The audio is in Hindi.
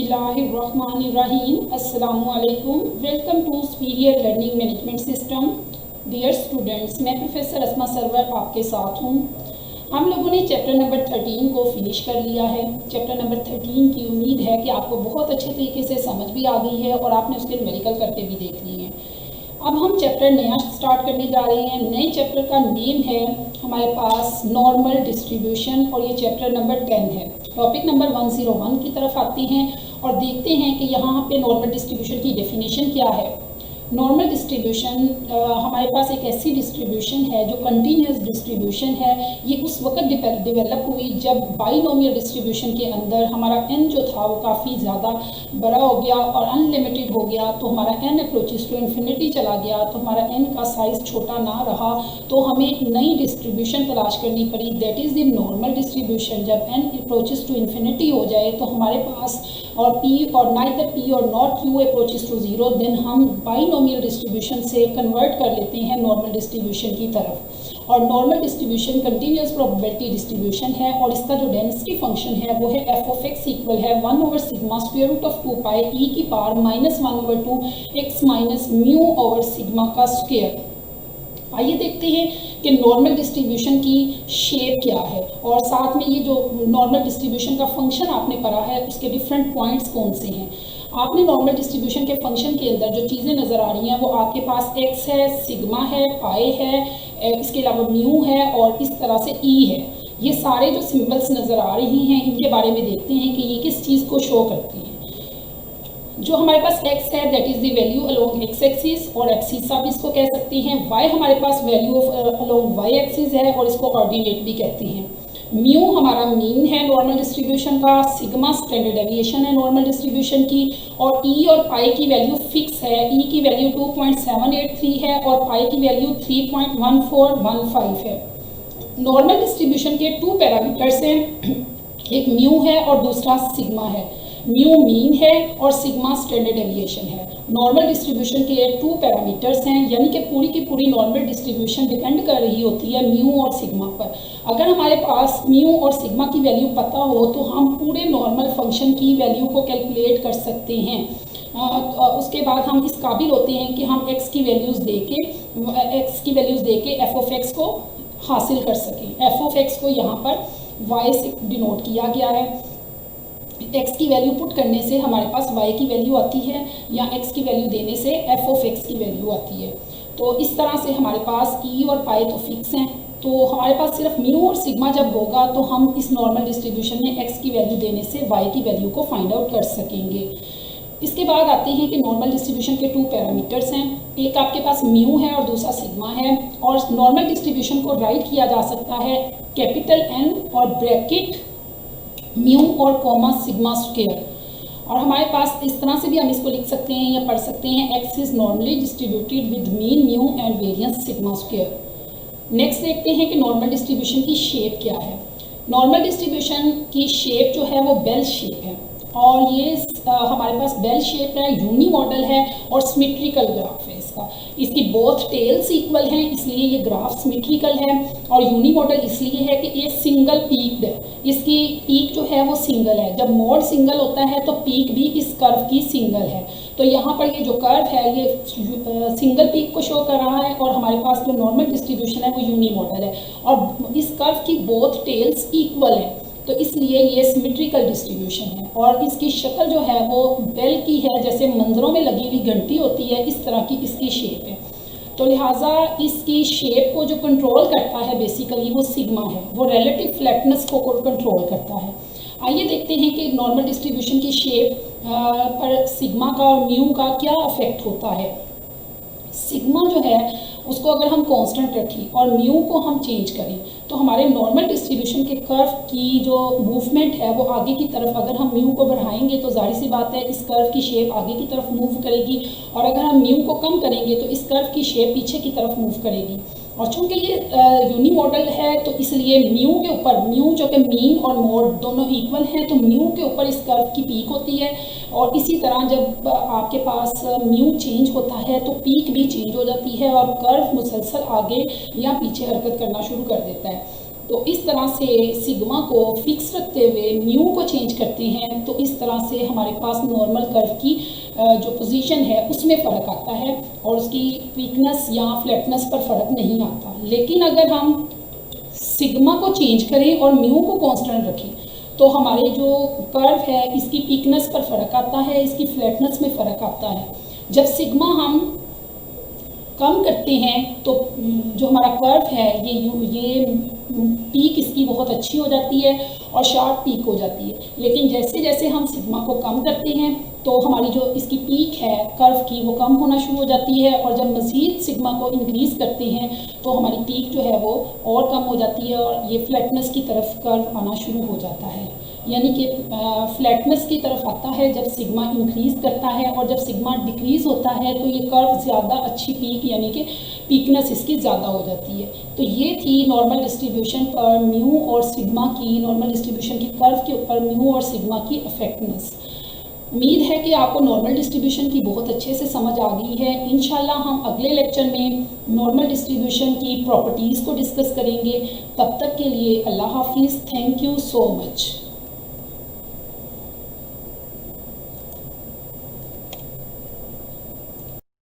बिस्मिल्लाहिर्रहमानिर्रहीम। अस्सलामुअलैकुम। Welcome to superior learning management system. Dear students, मैं प्रोफेसर अस्मा सरवर आपके साथ हूँ। हम लोगों ने चैप्टर नंबर 13 को फिनिश कर लिया है। चैप्टर नंबर 13 की उम्मीद है कि आपको बहुत अच्छे तरीके से समझ भी आ गई है और आपने उसके न्यूमेरिकल करके भी देख लिए हैं। अब हम चैप्टर नया स्टार्ट करने जा रहे हैं। नए चैप्टर का नेम है हमारे पास नॉर्मल डिस्ट्रीब्यूशन और ये चैप्टर नंबर 10 है। टॉपिक नंबर 101 की तरफ आते हैं और देखते हैं कि यहाँ पे नॉर्मल डिस्ट्रीब्यूशन की डेफिनेशन क्या है। नॉर्मल डिस्ट्रीब्यूशन हमारे पास एक ऐसी डिस्ट्रीब्यूशन है जो कंटिन्यूस डिस्ट्रीब्यूशन है। ये उस वक्त डेवलप हुई जब बाइनोमियल डिस्ट्रीब्यूशन के अंदर हमारा n जो था वो काफ़ी ज़्यादा बड़ा हो गया और अनलिमिटेड हो गया, तो हमारा n अप्रोचेस टू इन्फिनिटी चला गया, तो हमारा n का साइज़ छोटा ना रहा, तो हमें एक नई डिस्ट्रीब्यूशन तलाश करनी पड़ी। That is the normal distribution. जब n अप्रोचेस टू इन्फिनिटी हो जाए तो हमारे पास और p और नाइदर p और not q approaches to zero, then हम बाइनोमियल डिस्ट्रीब्यूशन से कन्वर्ट कर लेते हैं नॉर्मल डिस्ट्रीब्यूशन की तरफ। और normal distribution continuous probability distribution है और इसका जो डेंसिटी फंक्शन है वो है एफ ऑफ एक्स इक्वल है 1/सिग्मा square root of 2 pi e की power -1/2 x minus mu over sigma का स्क्वायर। आइए देखते हैं कि नॉर्मल डिस्ट्रीब्यूशन की शेप क्या है और साथ में ये जो नॉर्मल डिस्ट्रीब्यूशन का फंक्शन आपने पढ़ा है उसके डिफरेंट पॉइंट्स कौन से हैं। आपने नॉर्मल डिस्ट्रीब्यूशन के फंक्शन के अंदर जो चीज़ें नज़र आ रही हैं वो आपके पास x है, सिग्मा है, पाई है, इसके अलावा म्यू है और इस तरह से e है। ये सारे जो सिंबल्स नज़र आ रही हैं इनके बारे में देखते हैं कि ये किस चीज़ को शो करती हैं। जो हमारे पास x है that is the value along x axis और एक्सिस आप इसको कह सकते हैं। y हमारे पास वैल्यू अलोंग y एक्सिस है और इसको ऑर्डिनेट भी कहते हैं। म्यू हमारा मीन है नॉर्मल डिस्ट्रीब्यूशन का, सिग्मा स्टैंडर्ड डेविएशन है नॉर्मल डिस्ट्रीब्यूशन की, और ई और पाई की वैल्यू फिक्स है। ई की वैल्यू 2.783 है और पाई की वैल्यू 3.1415 है। नॉर्मल डिस्ट्रीब्यूशन के 2 पैरामीटर्स हैं, एक म्यू है और दूसरा सिग्मा है। म्यू मीन है और सिग्मा स्टैंडर्ड डेविएशन है। नॉर्मल डिस्ट्रीब्यूशन के 2 पैरामीटर्स हैं, यानी कि पूरी की पूरी नॉर्मल डिस्ट्रीब्यूशन डिपेंड कर रही होती है म्यू और सिग्मा पर। अगर हमारे पास म्यू और सिग्मा की वैल्यू पता हो तो हम पूरे नॉर्मल फंक्शन की वैल्यू को कैलकुलेट कर सकते हैं। उसके बाद हम इस काबिल होते हैं कि हम x की वैल्यूज़ दे के एफ ऑफ एक्स को हासिल कर सकें। एफ ऑफ एक्स को यहाँ पर y से डिनोट किया गया है। x की वैल्यू पुट करने से हमारे पास y की वैल्यू आती है या x की वैल्यू देने से f ऑफ x की वैल्यू आती है। तो इस तरह से हमारे पास e और पाई तो फिक्स हैं, तो हमारे पास सिर्फ म्यू और सिग्मा जब होगा तो हम इस नॉर्मल डिस्ट्रीब्यूशन में x की वैल्यू देने से y की वैल्यू को फाइंड आउट कर सकेंगे। इसके बाद आते हैं कि नॉर्मल डिस्ट्रीब्यूशन के 2 पैरामीटर्स हैं, एक आपके पास म्यू है और दूसरा सिग्मा है। और नॉर्मल डिस्ट्रीब्यूशन को राइट किया जा सकता है कैपिटल N और ब्रैकेट म्यू और कॉमा सिग्मा स्क्वायर। और हमारे पास इस तरह से भी हम इसको लिख सकते हैं या पढ़ सकते हैं, x is normally distributed with mean mu and variance sigma square. Next देखते हैं कि नॉर्मल डिस्ट्रीब्यूशन की शेप क्या है। नॉर्मल डिस्ट्रीब्यूशन की शेप जो है वो बेल शेप है और ये हमारे पास बेल शेप है, यूनी मॉडल है और सिमेट्रिकल ग्राफ है इसका। इसकी बोथ टेल्स इक्वल हैं इसलिए ये ग्राफ सिमेट्रिकल है, और यूनी मॉडल इसलिए है कि ये सिंगल पीक्ड है। इसकी पीक जो है वो सिंगल है। जब मोड सिंगल होता है तो पीक भी इस कर्व की सिंगल है। तो यहाँ पर ये जो कर्व है ये सिंगल पीक को शो कर रहा है और हमारे पास जो नॉर्मल डिस्ट्रीब्यूशन है वो यूनी मॉडल है और इस कर्व की बोथ टेल्स इक्वल है, तो इसलिए ये सिमेट्रिकल डिस्ट्रीब्यूशन है। और इसकी शक्ल जो है वो बेल की है, जैसे मंदिरों में लगी हुई घंटी होती है इस तरह की इसकी शेप है। तो लिहाजा इसकी शेप को जो कंट्रोल करता है बेसिकली वो सिग्मा है, वो रिलेटिव फ्लैटनेस को कंट्रोल करता है। आइए देखते हैं कि नॉर्मल डिस्ट्रीब्यूशन की शेप पर सिग्मा का और म्यू का क्या इफेक्ट होता है। सिग्मा जो है उसको अगर हम कांस्टेंट रखें और म्यू को हम चेंज करें तो हमारे नॉर्मल डिस्ट्रीब्यूशन के कर्व की जो मूवमेंट है वो आगे की तरफ, अगर हम म्यू को बढ़ाएंगे तो जाहिर सी बात है इस कर्व की शेप आगे की तरफ मूव करेगी, और अगर हम म्यू को कम करेंगे तो इस कर्व की शेप पीछे की तरफ मूव करेगी। और चूंकि ये यूनी मॉडल है तो इसलिए म्यू के ऊपर, म्यू जो कि मीन और मोड दोनों इक्वल हैं, तो म्यू के ऊपर इस कर्व की पीक होती है। और इसी तरह जब आपके पास म्यू चेंज होता है तो पीक भी चेंज हो जाती है और कर्व मुसलसल आगे या पीछे हरकत करना शुरू कर देता है। तो इस तरह से सिग्मा को फिक्स रखते हुए म्यू को चेंज करते हैं, तो इस तरह से हमारे पास नॉर्मल कर्व की जो पोजीशन है उसमें फ़र्क आता है और उसकी वीकनेस या फ्लैटनेस पर फ़र्क नहीं आता। लेकिन अगर हम सिग्मा को चेंज करें और म्यू को कांस्टेंट रखें तो हमारे जो कर्व है इसकी पीकनेस पर फ़र्क आता है, इसकी फ्लैटनेस में फ़र्क आता है। जब सिग्मा हम कम करते हैं तो जो हमारा कर्व है ये पीक इसकी बहुत अच्छी हो जाती है और शार्प पीक हो जाती है। लेकिन जैसे जैसे हम सिग्मा को कम करते हैं तो हमारी जो इसकी पीक है कर्व की वो कम होना शुरू हो जाती है, और जब मज़ीद सिग्मा को इंक्रीज़ करते हैं तो हमारी पीक जो है वो और कम हो जाती है और ये फ्लैटनेस की तरफ कर्व आना शुरू हो जाता है। यानी कि फ्लैटनेस की तरफ आता है जब सिग्मा इंक्रीज़ करता है, और जब सिग्मा डिक्रीज़ होता है तो ये कर्व ज़्यादा अच्छी पीक यानी कि पीकनेस इसकी ज़्यादा हो जाती है। तो ये थी नॉर्मल डिस्ट्रीब्यूशन पर म्यू और सिग्मा की, नॉर्मल डिस्ट्रीब्यूशन के कर्व के ऊपर म्यू और सिग्मा की इफेक्टनेस। उम्मीद है कि आपको नॉर्मल डिस्ट्रीब्यूशन की बहुत अच्छे से समझ आ गई है। इंशाल्लाह हम अगले लेक्चर में नॉर्मल डिस्ट्रीब्यूशन की प्रॉपर्टीज़ को डिस्कस करेंगे। तब तक के लिए अल्लाह हाफिज़। Thank you so much.